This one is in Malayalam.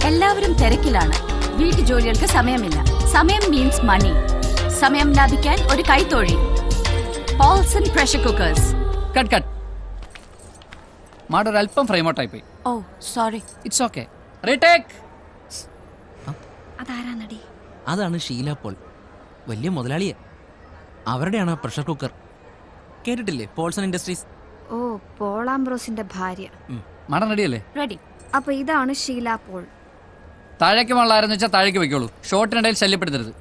എല്ലാവരും തിരക്കിലാണ്. വീട്ടുജോലികൾക്ക് സമയമില്ല. സമയം മീൻസ് മണി. സമയം ലാഭിക്കാൻ ഒരു കൈത്തൊഴിൽ. Paulson pressure cookers. Cut cut. Madam ഒരു അല്പം ഫ്രെയിം ഔട്ടായി പോയി. Oh sorry. It's okay. Retake. അതാരാ നടി? അതാണ് ഷീല പോൾ, വലിയ മുതലാളിയെ. അവരുടെയാണ് ആ പ്രഷർ കുക്കർ. കേട്ടിട്ടില്ലേ പോൾസൺ ഇൻഡസ്ട്രീസ്? ഓ, പോളാംബ്രോസിന്റെ ഭാര്യ. മാഡം റെഡിയല്ലേ? റെഡി. അപ്പൊ ഇതാണ് ഷീല പോൾ. താഴേക്ക് വെള്ളമാരെന്ന് വെച്ചാൽ താഴേക്ക് വെക്കോളൂ. ഷോർട്ടിനിടയിൽ ശല്യപ്പെടുത്തരുത്.